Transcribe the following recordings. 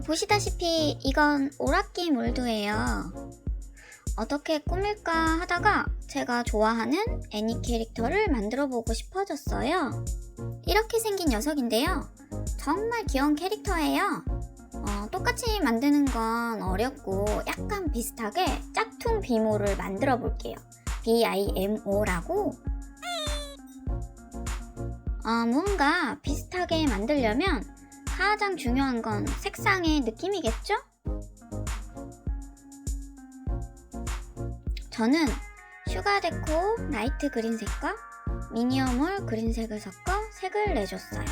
보시다시피 이건 오락기 몰드예요. 어떻게 꾸밀까 하다가 제가 좋아하는 애니 캐릭터를 만들어 보고 싶어졌어요. 이렇게 생긴 녀석인데요. 정말 귀여운 캐릭터예요. 똑같이 만드는 건 어렵고 약간 비슷하게 짝퉁 비모를 만들어 볼게요. BIMO라고. 뭔가 비슷하게 만들려면 가장 중요한 건 색상의 느낌이겠죠? 저는 슈가데코 라이트 그린색과 미니어몰 그린색을 섞어 색을 내줬어요.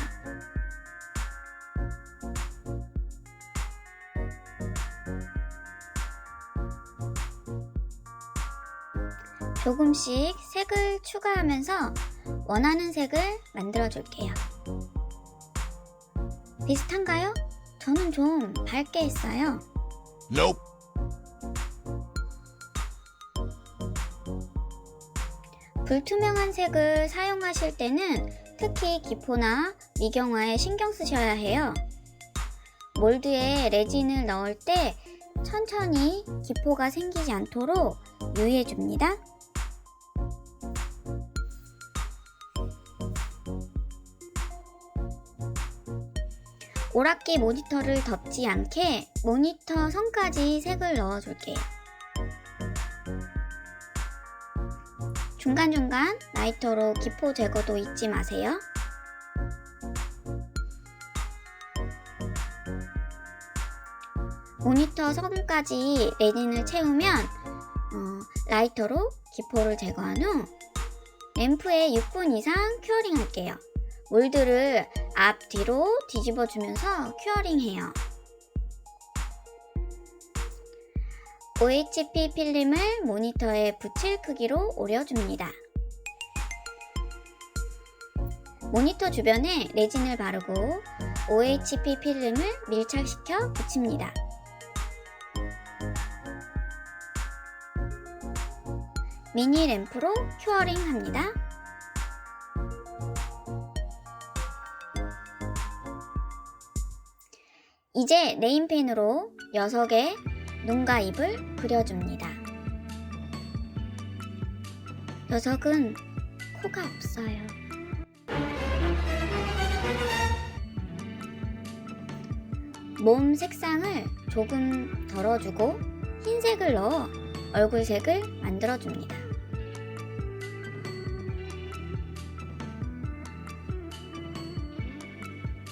조금씩 색을 추가하면서 원하는 색을 만들어 줄게요. 비슷한가요? 저는 좀 밝게 했어요. Nope. 불투명한 색을 사용하실 때는 특히 기포나 미경화에 신경 쓰셔야 해요. 몰드에 레진을 넣을 때 천천히 기포가 생기지 않도록 유의해 줍니다. 오락기 모니터를 덮지 않게 모니터 선까지 색을 넣어줄게요. 중간중간 라이터로 기포 제거도 잊지 마세요. 모니터 선까지 레진을 채우면 라이터로 기포를 제거한 후 램프에 6분 이상 큐어링 할게요. 몰드를 앞뒤로 뒤집어 주면서 큐어링 해요. OHP 필름을 모니터에 붙일 크기로 오려줍니다. 모니터 주변에 레진을 바르고 OHP 필름을 밀착시켜 붙입니다. 미니 램프로 큐어링 합니다. 이제 네임펜으로 녀석의 눈과 입을 그려줍니다. 녀석은 코가 없어요. 몸 색상을 조금 덜어주고 흰색을 넣어 얼굴색을 만들어줍니다.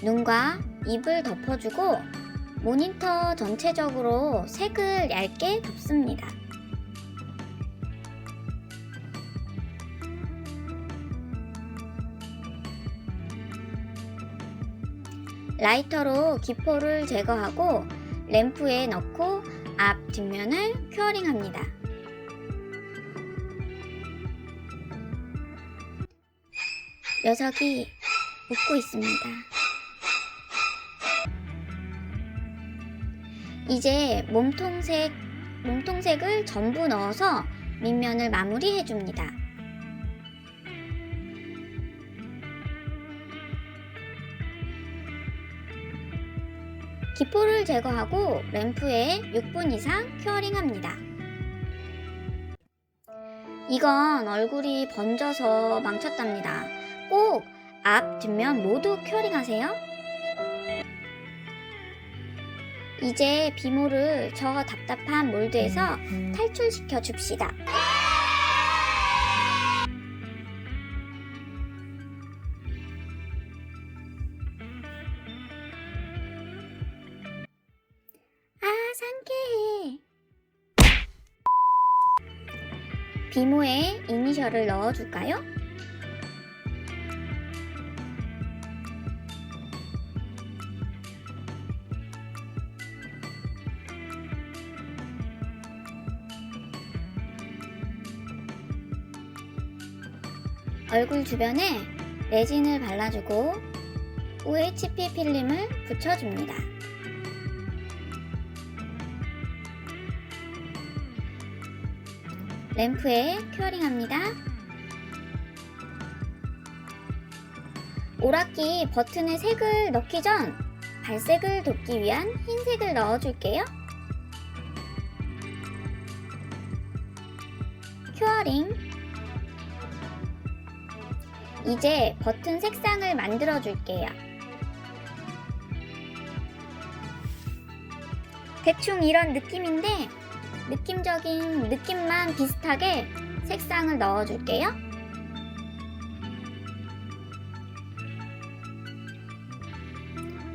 눈과 입을 덮어주고 모니터 전체적으로 색을 얇게 덮습니다. 라이터로 기포를 제거하고 램프에 넣고 앞, 뒷면을 큐어링 합니다. 녀석이 웃고 있습니다. 이제 몸통색을 전부 넣어서 밑면을 마무리해줍니다. 기포를 제거하고 램프에 6분 이상 큐어링 합니다. 이건 얼굴이 번져서 망쳤답니다. 꼭 앞, 뒷면 모두 큐어링 하세요. 이제 비모를 저 답답한 몰드에서 탈출시켜 줍시다. 상쾌해. 비모에 이니셜을 넣어줄까요? 얼굴 주변에 레진을 발라주고 OHP 필름을 붙여줍니다. 램프에 큐어링합니다. 오락기 버튼에 색을 넣기 전 발색을 돕기 위한 흰색을 넣어줄게요. 큐어링. 이제 버튼 색상을 만들어 줄게요. 대충 이런 느낌인데 느낌적인 느낌만 비슷하게 색상을 넣어 줄게요.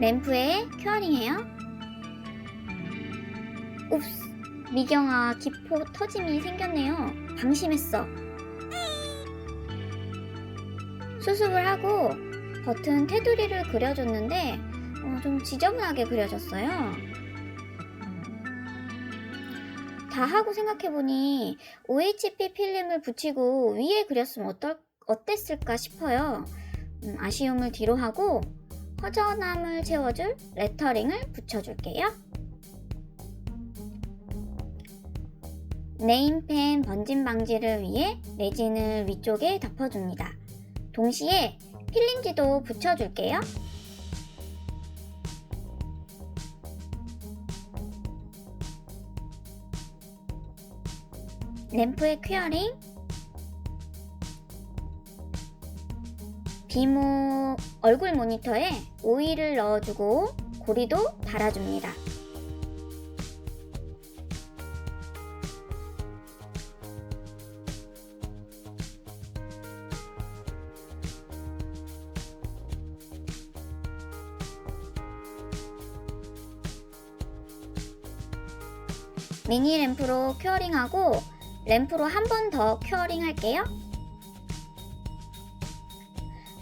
램프에 큐어링해요. 옵스, 미경아, 기포 터짐이 생겼네요. 방심했어. 수습을 하고 버튼 테두리를 그려줬는데 좀 지저분하게 그려졌어요. 다 하고 생각해보니 OHP 필름을 붙이고 위에 그렸으면 어땠을까 싶어요. 아쉬움을 뒤로 하고 허전함을 채워줄 레터링을 붙여줄게요. 네임펜 번짐 방지를 위해 레진을 위쪽에 덮어줍니다. 동시에 필름지도 붙여줄게요. 램프의 큐어링, 비모 얼굴 모니터에 오일을 넣어주고 고리도 달아줍니다. 미니 램프로 큐어링하고 램프로 한 번 더 큐어링 할게요.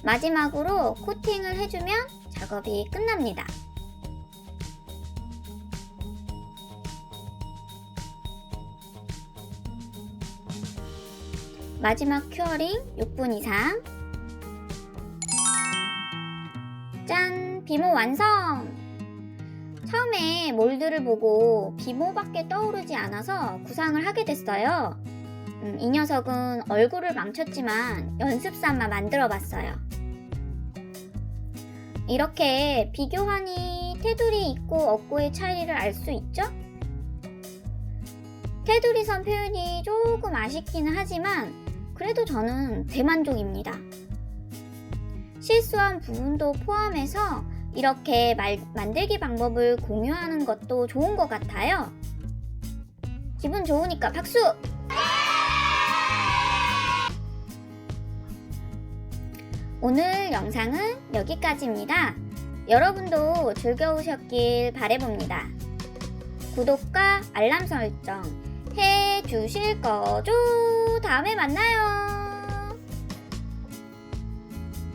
마지막으로 코팅을 해주면 작업이 끝납니다. 마지막 큐어링 6분 이상. 짠! 비모 완성! 처음에 몰드를 보고 비모밖에 떠오르지 않아서 구상을 하게 됐어요. 이 녀석은 얼굴을 망쳤지만 연습삼아 만들어 봤어요. 이렇게 비교하니 테두리 있고 없고의 차이를 알 수 있죠? 테두리 선 표현이 조금 아쉽기는 하지만 그래도 저는 대만족입니다. 실수한 부분도 포함해서 이렇게 만들기 방법을 공유하는 것도 좋은 것 같아요. 기분 좋으니까 박수! 오늘 영상은 여기까지입니다. 여러분도 즐거우셨길 바라봅니다. 구독과 알람 설정 해주실 거죠? 다음에 만나요.